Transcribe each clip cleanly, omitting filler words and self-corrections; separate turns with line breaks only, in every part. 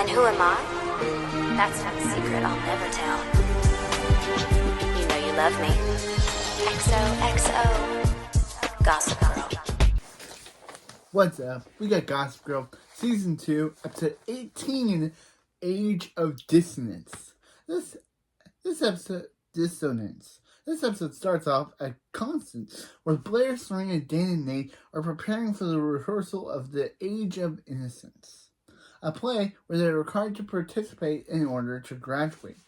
And who am I? That's not a secret I'll never tell. You know you love me. XOXO. Gossip Girl.
What's up? We got Gossip Girl Season 2, Episode 18, Age of Dissonance. This episode, Dissonance. This episode starts off at Constant, where Blair, Serena, Dan, and Nate are preparing for the rehearsal of the Age of Innocence, a play where they are required to participate in order to graduate.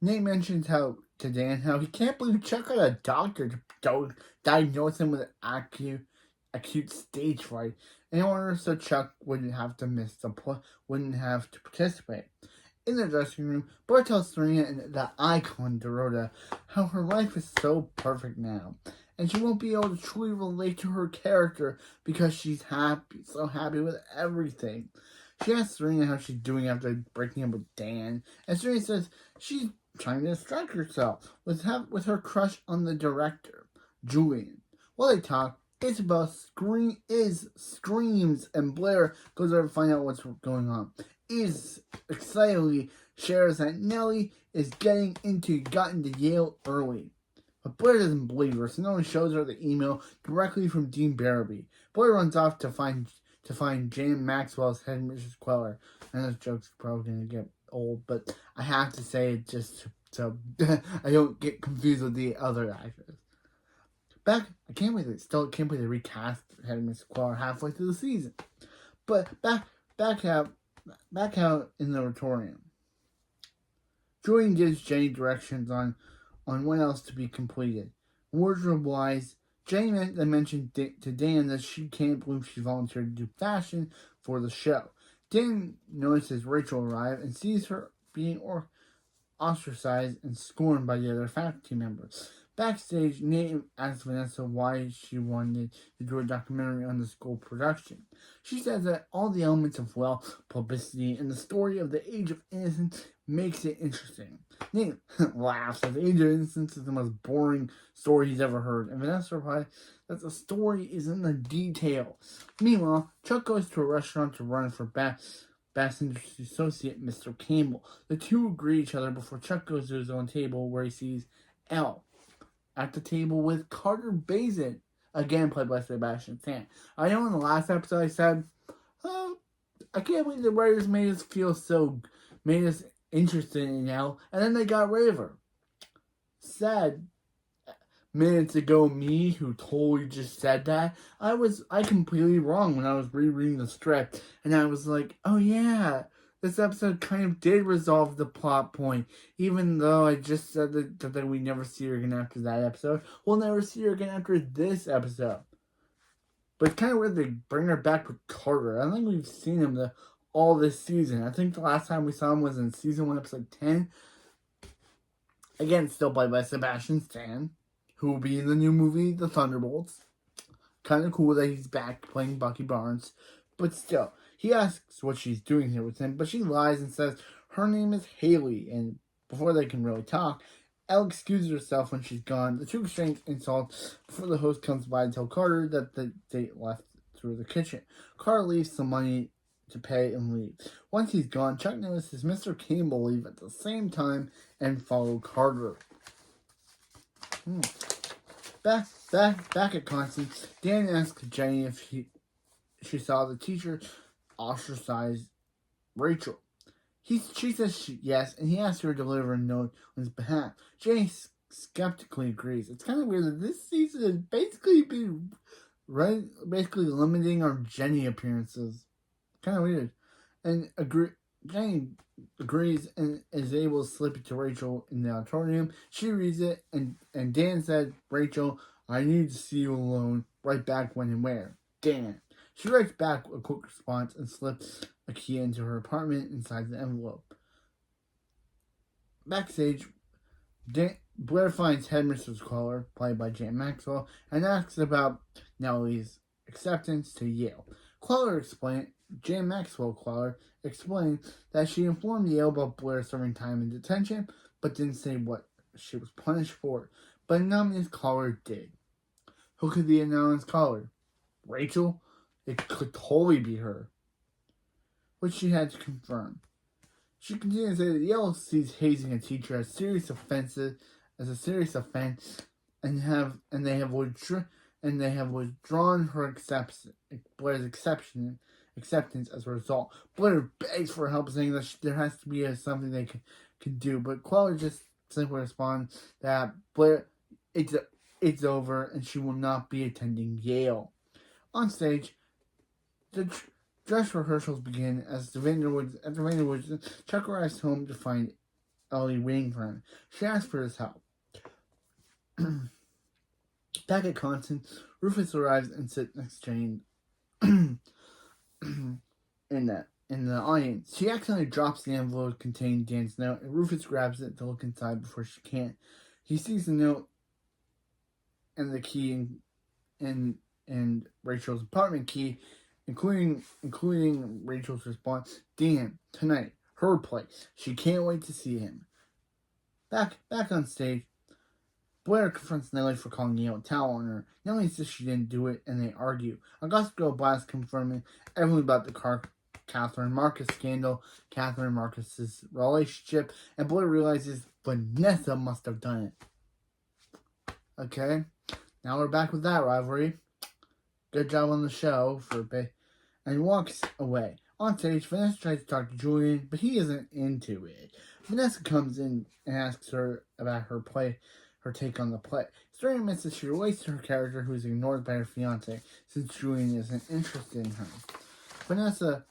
Nate mentions to Dan how he can't believe Chuck got a doctor to diagnose him with acute stage fright in order so Chuck wouldn't have to wouldn't have to participate. In the dressing room, Blair tells Serena and the icon Dorota how her life is so perfect now, and she won't be able to truly relate to her character because she's so happy with everything. She asks Serena how she's doing after breaking up with Dan, and Serena says she's trying to distract herself with her crush on the director, Julian. While they talk, Isabel screams, and Blair goes over to find out what's going on. Excitedly shares that Nellie is got into Yale early. But Blair doesn't believe her, so Nellie shows her the email directly from Dean Barrowby. Blair runs off to find Jane Maxwell's headmistress Queller. And this joke's probably going to get old, but I have to say it just so I don't get confused with the other actors. I can't believe they recast headmistress Queller halfway through the season. But back out in the auditorium, Julian gives Jane directions on what else to be completed. Wardrobe-wise, Jane then mentioned to Dan that she can't believe she volunteered to do fashion for the show. Dan notices Rachel arrive and sees her being ostracized and scorned by the other faculty members. Backstage, Nate asks Vanessa why she wanted to do a documentary on the school production. She says that all the elements of publicity and the story of the Age of Innocence makes it interesting. Nate laughs as the Age of Innocence is the most boring story he's ever heard, and Vanessa replies that the story is in the detail. Meanwhile, Chuck goes to a restaurant to run for Best Industry Associate, Mr. Campbell. The two agree each other before Chuck goes to his own table where he sees Elle at the table with Carter Bazin, again played by Sebastian Stan. I know in the last episode I said, I can't believe the writers made us interested in Elle, and then they got rid of her. Said minutes ago, me who totally just said that, I completely wrong when I was rereading the script, and I was like, oh yeah, this episode kind of did resolve the plot point, even though I just said that we never see her again after that episode. We'll never see her again after this episode. But it's kind of weird they bring her back with Carter. I don't think we've seen him all this season. I think the last time we saw him was in season 1, episode 10. Again, still played by Sebastian Stan, who will be in the new movie, The Thunderbolts. Kind of cool that he's back playing Bucky Barnes. But still, he asks what she's doing here with him, but she lies and says her name is Haley. And before they can really talk, Elle excuses herself when she's gone. The two exchange insults before the host comes by and tell Carter that the date left through the kitchen. Carter leaves some money to pay and leave. Once he's gone, Chuck notices Mr. Campbell leave at the same time and follow Carter. Back at Constance, Dan asks Jenny if she saw the teacher ostracize Rachel. She says yes, and he asks her to deliver a note on his behalf. Jenny skeptically agrees. It's kind of weird that this season has basically been limiting our Jenny appearances. Kind of weird. And Jenny agrees and is able to slip it to Rachel in the auditorium. She reads it, and Dan said, Rachel, I need to see you alone. Right back when and where. Dan. She writes back a quick response and slips a key into her apartment inside the envelope. Backstage, Blair finds Headmistress Queller, played by Jane Maxwell, and asks about Nellie's acceptance to Yale. Jane Maxwell Queller explained that she informed Yale about Blair serving time in detention, but didn't say what she was punished for. But anonymous caller did. Who could the anonymous caller? Rachel? it could totally be her, which she had to confirm. She continues to say that Yale sees hazing a teacher as a serious offense, and they have withdrawn her Blair's acceptance as a result. Blair begs for help, saying that there has to be something they can do, but Queller just simply responds that Blair, it's over, and she will not be attending Yale. On stage, the dress rehearsals begin as the Vanderwoods, Chuck arrives home to find Ellie waiting for him. She asks for his help. Back at Constant, Rufus arrives and sits next to Jane in the audience. She accidentally drops the envelope containing Dan's note, and Rufus grabs it to look inside before she can. He sees the note and the key and Rachel's apartment key, including Rachel's response, "Dan, tonight, her place. She can't wait to see him." Back on stage, Blair confronts Nellie for calling Yale a towel on her. Nellie says she didn't do it, and they argue. A Gossip Girl blast confirming everything about the Catherine Marcus scandal, Catherine and Marcus's relationship, and Blair realizes Vanessa must have done it. Okay, now we're back with that rivalry. Good job on the show for a bit. And he walks away. On stage, Vanessa tries to talk to Julian, but he isn't into it. Vanessa comes in and asks her about her take on the play. Serena admits that she relates to her character, who is ignored by her fiance, since Julian isn't interested in her. Vanessa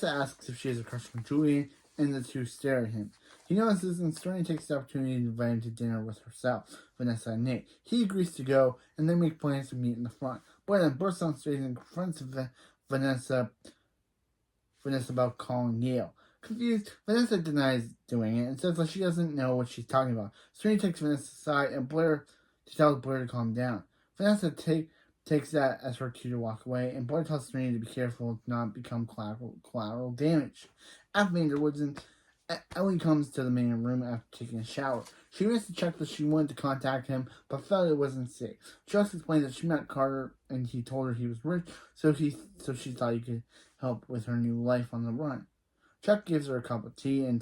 asks if she has a crush on Julian, and the two stare at him. He notices, and Serena takes the opportunity to invite him to dinner with herself, Vanessa and Nate. He agrees to go, and they make plans to meet in the front. Blair then bursts on stage and confronts Vanessa about calling Yale. Confused, Vanessa denies doing it and says that she doesn't know what she's talking about. Serena takes Vanessa aside and tells Blair to calm down. Vanessa takes that as her cue to walk away, and Blair tells Serena to be careful to not become collateral damage. At Vanderwoods, Ellie comes to the main room after taking a shower. She admits to Chuck that she wanted to contact him, but felt it wasn't safe. Chuck explains that she met Carter, and he told her he was rich, so she thought he could help with her new life on the run. Chuck gives her a cup of tea and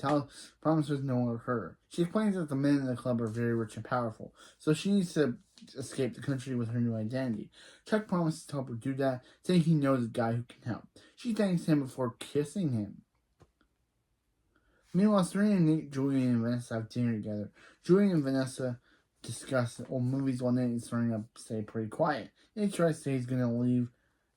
promises no one will hurt her. She explains that the men in the club are very rich and powerful, so she needs to escape the country with her new identity. Chuck promises to help her do that, saying he knows a guy who can help. She thanks him before kissing him. Meanwhile, Serena, Nate, Julian, and Vanessa have dinner together. Julian and Vanessa discuss old movies while Nate and Serena stay pretty quiet. Nate tries to say he's going to leave,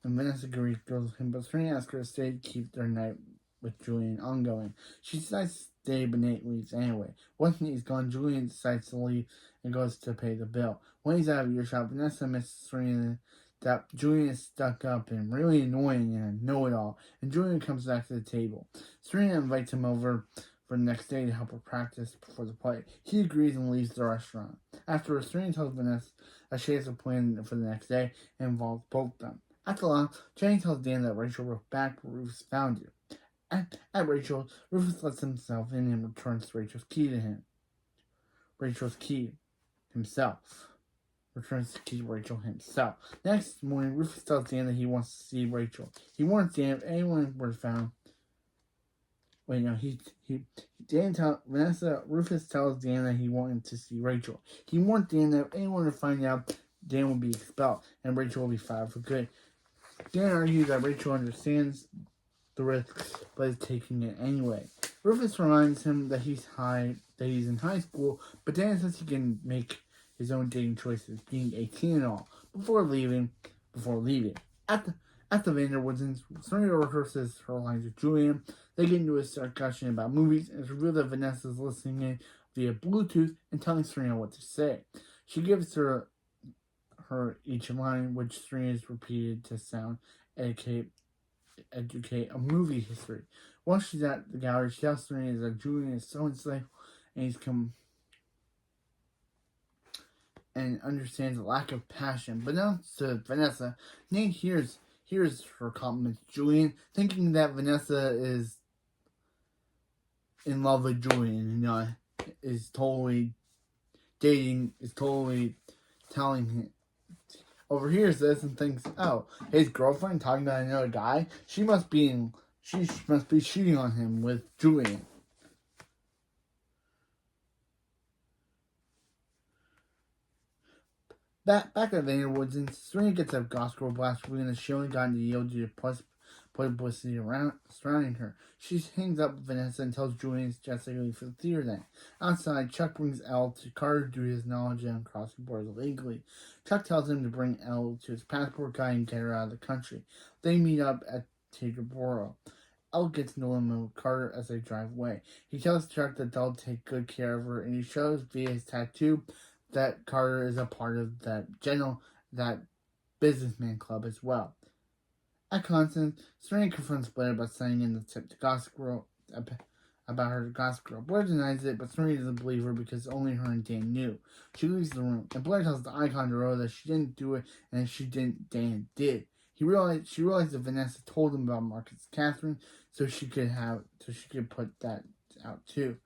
and Vanessa agrees to go with him, but Serena asks her to stay to keep their night with Julian ongoing. She decides to stay, but Nate leaves anyway. Once Nate is gone, Julian decides to leave and goes to pay the bill. When he's out of earshot, Vanessa misses Serena that Julian is stuck up and really annoying and a know-it-all, and Julian comes back to the table. Serena invites him over for the next day to help her practice before the play. He agrees and leaves the restaurant. Afterwards, Serena tells Vanessa that she has a plan for the next day and involves both of them. After lunch, Jenny tells Dan that Rachel wrote back where Rufus found you. At Rachel, Rufus lets himself in and returns Rachel's key to him. Rachel's key himself. Returns the key to Rachel himself. Next morning, Rufus tells Dan that he wants to see Rachel. He warns Dan if anyone were found. Rufus tells Dan that he wanted to see Rachel. He warned Dan that if anyone would find out, Dan will be expelled and Rachel will be fired for good. Dan argues that Rachel understands the risk, but is taking it anyway. Rufus reminds him that he's in high school, but Dan says he can make his own dating choices, being 18 and all, before leaving. At the Vanderwoods, Serena rehearses her lines with Julian. They get into a discussion about movies, and it's revealed that Vanessa is listening in via Bluetooth and telling Serena what to say. She gives her each line, which Serena is repeated to sound educate a movie history. Once she's at the gallery, she tells Serena that Julian is so enslaved and understands the lack of passion. But now to Vanessa, Nate hears her compliment to Julian, thinking that Vanessa is in love with Julian and is totally telling him. overhears this and thinks, oh, his girlfriend talking about another guy? She must be cheating on him with Julian. Back at Vanderwood's, Woods, Serena gets a gospel blast when she only got into Yale due to publicity surrounding her. She hangs up with Vanessa and tells Julian it's just to leave for the theater then. Outside, Chuck brings Elle to Carter due to his knowledge of crossing borders illegally. Chuck tells him to bring Elle to his passport guy and get her out of the country. They meet up at Teterboro. Elle gets in the limo with Carter as they drive away. He tells Chuck that they'll take good care of her, and he shows via his tattoo that Carter is a part of that businessman club as well. At Constance, Serena confronts Blair about sending in the tip to Gossip Girl about her to Gossip Girl. Blair denies it, but Serena doesn't believe her because only her and Dan knew. She leaves the room, and Blair tells the icon to Row that she didn't do it, and if she didn't, Dan did. She realized that Vanessa told him about Marcus Catherine, so he could have put that out too.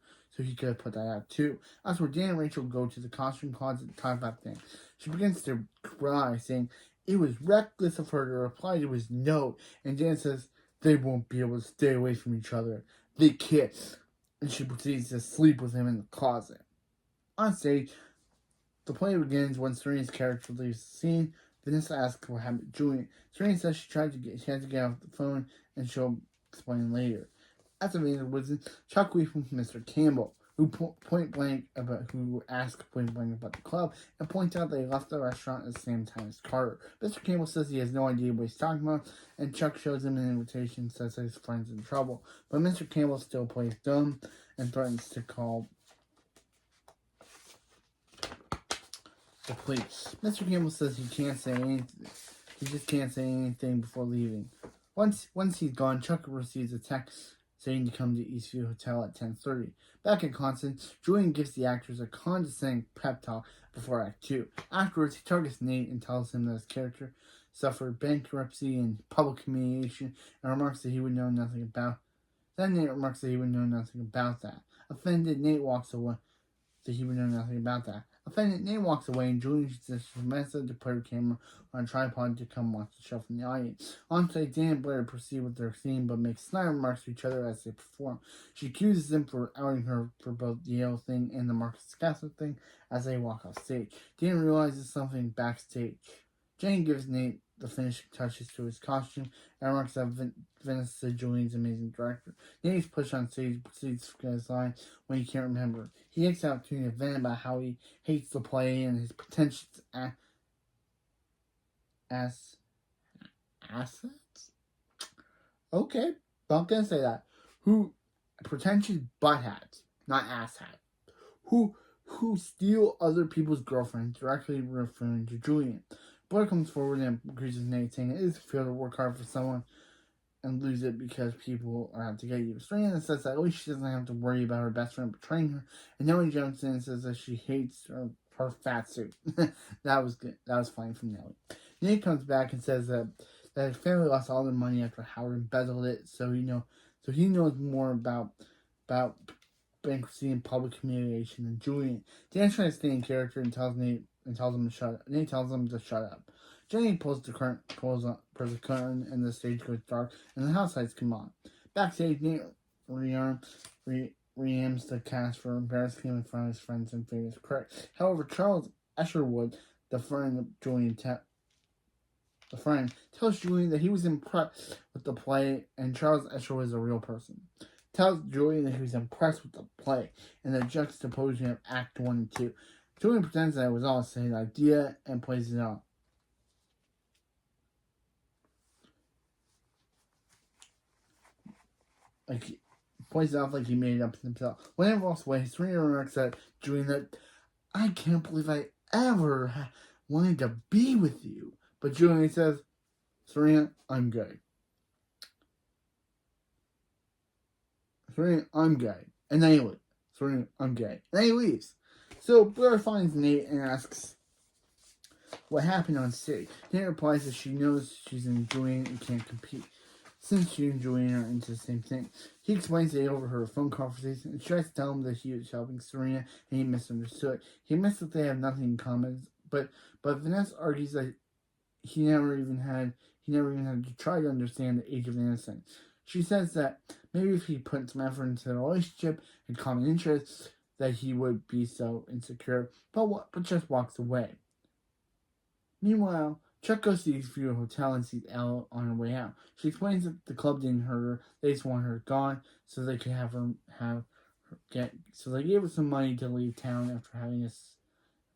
That's where Dan and Rachel go to the costume closet to talk about things. She begins to cry, saying it was reckless of her to reply to his note, and Dan says they won't be able to stay away from each other. They kiss, and she proceeds to sleep with him in the closet. On stage, the play begins when Serena's character leaves the scene. Vanessa asks what happened to Julian. Serena says she had to get off the phone, and she'll explain later. At the meeting, Chuck leaves with Mr. Campbell, who asked point blank about the club, and points out they left the restaurant at the same time as Carter. Mr. Campbell says he has no idea what he's talking about, and Chuck shows him an invitation and says his friend's in trouble. But Mr. Campbell still plays dumb and threatens to call the police. Mr. Campbell says he just can't say anything before leaving. Once he's gone, Chuck receives a text saying to come to Eastview Hotel at 10:30. Back in Constance, Julian gives the actors a condescending pep talk before Act 2. Afterwards, he targets Nate and tells him that his character suffered bankruptcy and public humiliation, and remarks that he would know nothing about. Then Nate remarks that he would know nothing about that. Offended, Nate walks away. Nate walks away, and Julian uses Vanessa to put her camera on a tripod to come watch the show from the audience. On stage, Dan and Blair proceed with their theme, but make snide remarks to each other as they perform. She accuses them for outing her for both the Yale thing and the Marcus Castle thing as they walk off stage. Dan realizes something backstage. Jane gives Nate the finishing touches to his costume and remarks that Vanessa Julian's amazing director. Nate is pushed on stage, proceeds to forget his line when he can't remember. He takes the opportunity to vent about how he hates the play and his pretentious assets? Okay, not gonna say that. Who pretentious butt hats, not ass hat. Who steal other people's girlfriends, directly referring to Julian. Blair comes forward and agrees with Nate, saying it is fair to work hard for someone and lose it because people are out to get you. Serena says that at least she doesn't have to worry about her best friend betraying her, and Nellie jumps in and says that she hates her fat suit. That was good. That was funny from Nellie. Nate comes back and says that his family lost all their money after Howard embezzled it, so he knows more about bankruptcy and public humiliation than Julian. Dan tries to stay in character and tells Nate him to shut up. Nate tells him to shut up. Jenny pulls the curtain, and the stage goes dark, and the house lights come on. Backstage, Nate rearms the cast for embarrassing him in front of his friends and famous critics. However, Charles Escherwood, the friend tells Julian that he was impressed with the play, and Charles Escherwood is a real person. Tells Julian that he was impressed with the play and the juxtaposition of Act 1 and 2. Julian pretends that it was all the same idea and plays it off. Like he made it up himself. When it walks away, Serena remarks that Julian that I can't believe I ever wanted to be with you. But Julian says, Serena, I'm gay. Serena, I'm gay. And then he leaves. Serena, I'm gay. And then he leaves. So Blair finds Nate and asks what happened on stage. Nate replies that she knows she's enjoying and can't compete, since she and Julian are into the same thing. He explains that he overheard a phone conversation and tries to tell him that he was helping Serena and he misunderstood. He admits that they have nothing in common, but Vanessa argues that he never even had to try to understand the age of innocence. She says that maybe if he put some effort into the relationship and common interests, that he would be so insecure, but just walks away. Meanwhile, Chuck goes to the Eastview Hotel and sees Elle on her way out. She explains that the club didn't hurt her; they just want her gone so they could so they gave her some money to leave town after having us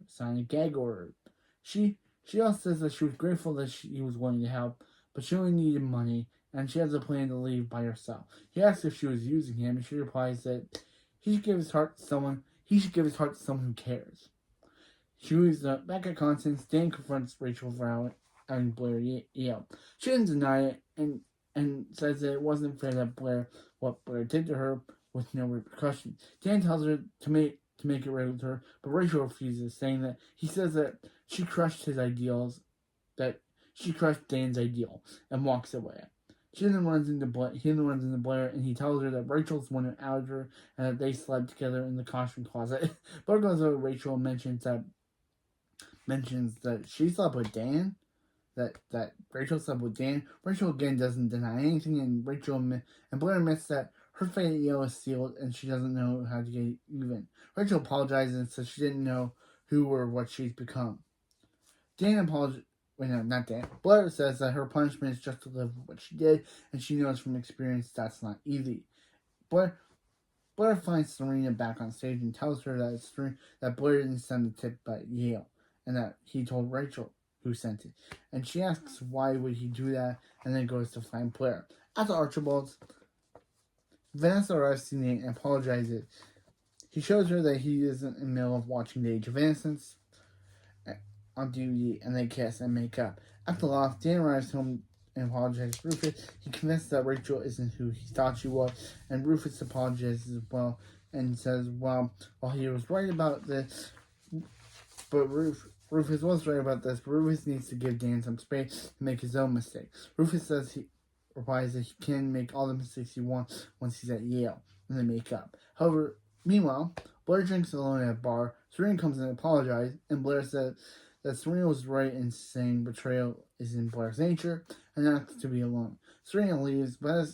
sign a gag order. She also says that she was grateful that he was willing to help, but she only needed money, and she has a plan to leave by herself. He asks if she was using him, and she replies that he should give his heart to someone who cares. She moves back at Constance. Dan confronts Rachel for having Blair Yale. She doesn't deny it and says that it wasn't fair that what Blair did to her with no repercussions. Dan tells her to make it right with her, but Rachel refuses, saying that he says that she crushed Dan's ideal, and walks away. He then runs into Blair, and he tells her that Rachel's the one who outed her, and that they slept together in the costume closet. Blair goes over to Rachel and mentions that she slept with Dan, that Rachel slept with Dan. Rachel again doesn't deny anything, and Blair admits that her fate at Yale is sealed, and she doesn't know how to get even. Rachel apologizes and says she didn't know who or what she's become. Dan apologizes. Wait, no, not Dan. Blair says that her punishment is just to live with what she did, and she knows from experience that's not easy. Blair finds Serena back on stage and tells her that Blair didn't send the tip but Yale, and that he told Rachel who sent it. And she asks why would he do that, and then goes to find Blair. After Archibald's, Vanessa arrives and apologizes. He shows her that he isn't in the middle of watching The Age of Innocence on DVD, and they kiss and make up. After loft, Dan arrives home and apologizes to Rufus. He confesses that Rachel isn't who he thought she was, and Rufus apologizes as well and says, well, he was right about this, but Rufus was right about this, but Rufus needs to give Dan some space to make his own mistakes. Rufus replies that he can make all the mistakes he wants once he's at Yale, and they make up. However, meanwhile, Blair drinks alone at a bar. Serena comes in and apologizes, and Blair says that Serena was right in saying betrayal is in Blair's nature, and asks to be alone. Serena leaves, but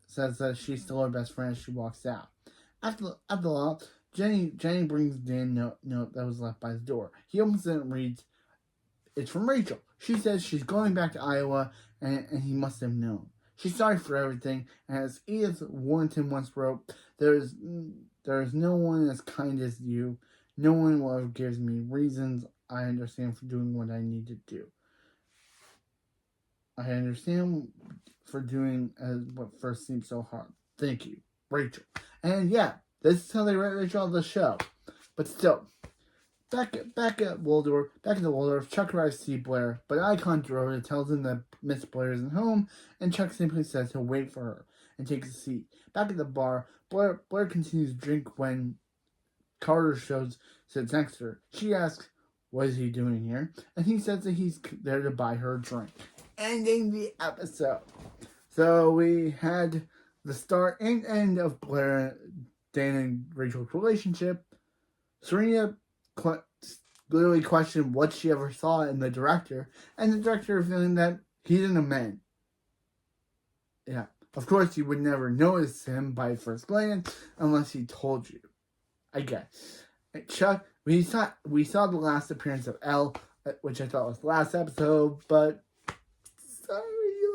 says that she's still her best friend as she walks out. After all, Jenny brings Dan a note that was left by the door. He opens it and reads, it's from Rachel. She says she's going back to Iowa, and he must have known. She's sorry for everything, and as Edith Warrington once wrote, there is no one as kind as you. No one will ever give me reasons I understand for doing what I need to do. I understand for doing what first seemed so hard. Thank you, Rachel. And yeah, this is how they write Rachel on the show. But still, back at the Waldorf, Chuck arrives to see Blair, but Icon Drover tells him that Miss Blair isn't home, and Chuck simply says he'll wait for her and takes a seat. Back at the bar, Blair continues to drink when Carter sits next to her. She asks, what is he doing here? And he says that he's there to buy her a drink. Ending the episode. So we had the start and end of Blair, Dan, and Rachel's relationship. Serena literally questioned what she ever saw in the director, and the director feeling that he didn't amend. Yeah, of course you would never notice him by first glance unless he told you. I guess. Chuck, we saw the last appearance of Elle, which I thought was the last episode, but sorry,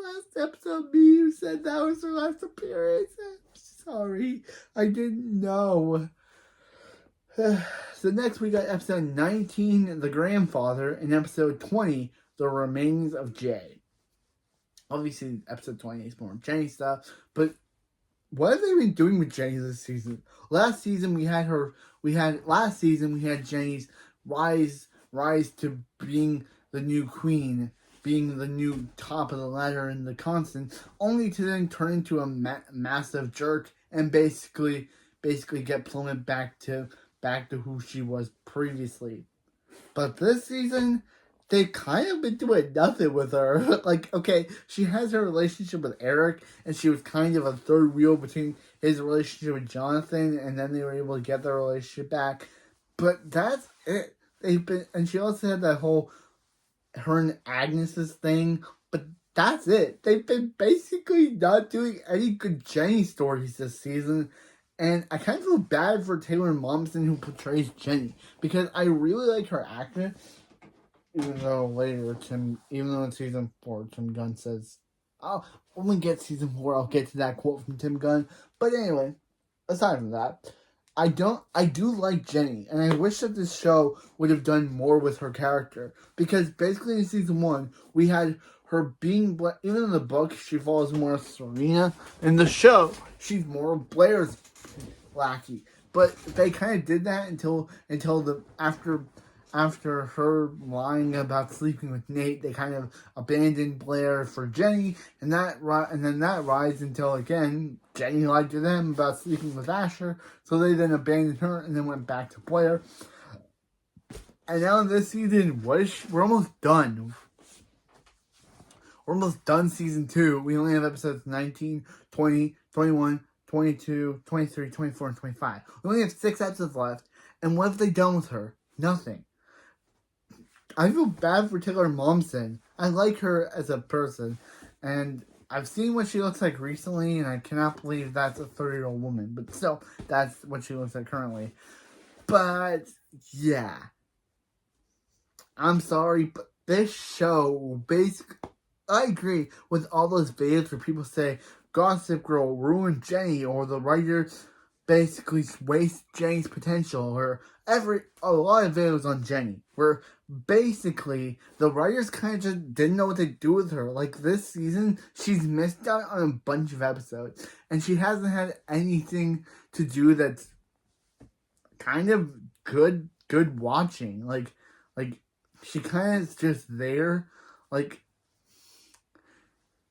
last episode, you said that was her last appearance. I'm sorry, I didn't know. So next we got episode 19, The Grandfather, and episode 20, The Remains of Jay. Obviously, episode 20 is more Jenny stuff, but what have they been doing with Jenny this season? Last season we had Jenny's rise to being the new queen, being the new top of the ladder in the constant, only to then turn into a massive jerk and basically get plummeted back to who she was previously. But this season, they kind of been doing nothing with her. Like, okay, she has her relationship with Eric, and she was kind of a third wheel between his relationship with Jonathan, and then they were able to get their relationship back. But that's it. And she also had that whole her and Agnes's thing, but that's it. They've been basically not doing any good Jenny stories this season, and I kind of feel bad for Taylor Momsen, who portrays Jenny, because I really like her actress, even though in season 4, Tim Gunn says, "Oh, when we get season 4, I'll get to that quote from Tim Gunn." But anyway, aside from that, I do like Jenny, and I wish that this show would have done more with her character, because basically in season 1, we had her being, even in the book, she follows more Serena. In the show, she's more Blair's lackey. But they kind of did that until after her lying about sleeping with Nate, they kind of abandoned Blair for Jenny, and then that rides until again Jenny lied to them about sleeping with Asher, so they then abandoned her and then went back to Blair. And now this season, we're almost done. We're almost done season 2. We only have episodes 19, 20, 21, 22, 23, 24, and 25. We only have 6 episodes left. And what have they done with her? Nothing. I feel bad for Taylor Momsen. I like her as a person. And I've seen what she looks like recently, and I cannot believe that's a 30-year-old woman. But still, that's what she looks like currently. But, yeah. I'm sorry, but this show basically... I agree with all those videos where people say Gossip Girl ruined Jenny, or the writer basically waste Jenny's potential, or a lot of videos on Jenny where basically the writers kind of just didn't know what to do with her. Like this season, she's missed out on a bunch of episodes, and she hasn't had anything to do that's kind of good watching. Like she kind of is just there,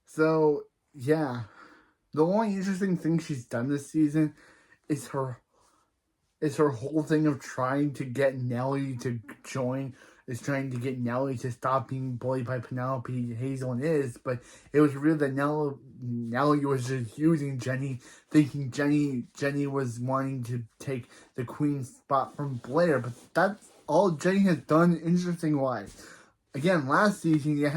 so yeah. The only interesting thing she's done this season is her whole thing of trying to get Nellie to join, is trying to get Nellie to stop being bullied by Penelope, Hazel, and Iz, but it was real that Nellie was just using Jenny, thinking Jenny was wanting to take the queen spot from Blair, but that's all Jenny has done interesting-wise. Again, last season, you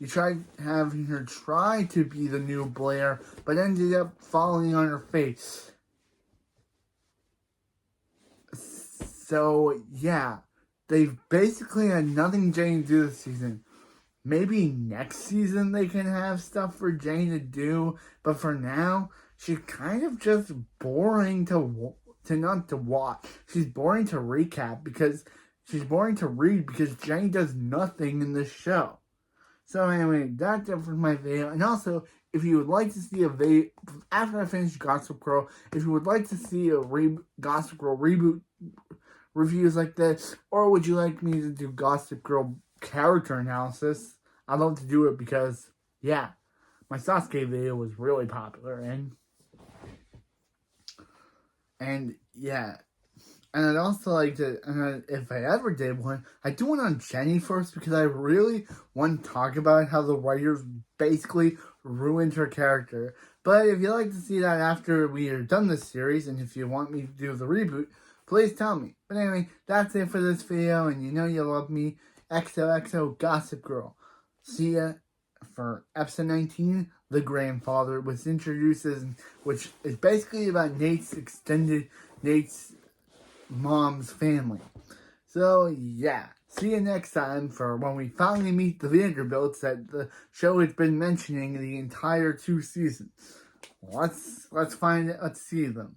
tried having her try to be the new Blair, but ended up falling on her face. So, yeah. They've basically had nothing Jane to do this season. Maybe next season they can have stuff for Jane to do, but for now, she's kind of just boring not to watch. She's boring to recap because... She's boring to read because Jenny does nothing in this show. So anyway, that's it for my video. And also, if you would like to see a video, after I finish Gossip Girl, if you would like to see a Gossip Girl reboot reviews like this, or would you like me to do Gossip Girl character analysis, I'd love to do it because, yeah, my Sasuke video was really popular, and yeah. And I'd also like to, if I ever did one, I'd do one on Jenny first, because I really want to talk about how the writers basically ruined her character. But if you'd like to see that after we are done this series, and if you want me to do the reboot, please tell me. But anyway, that's it for this video, and you know you love me. XOXO Gossip Girl. See ya for episode 19, The Grandfather, which is basically about Nate's mom's family. So yeah, see you next time for when we finally meet the Vanderbilts that the show has been mentioning the entire 2 seasons. Let's see them.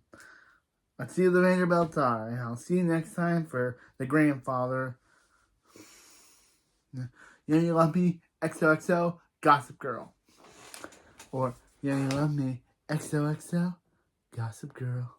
Let's see who the Vanderbilts are, and I'll see you next time for The Grandfather. You know you love me, XOXO Gossip Girl. Or you know you love me, XOXO Gossip Girl.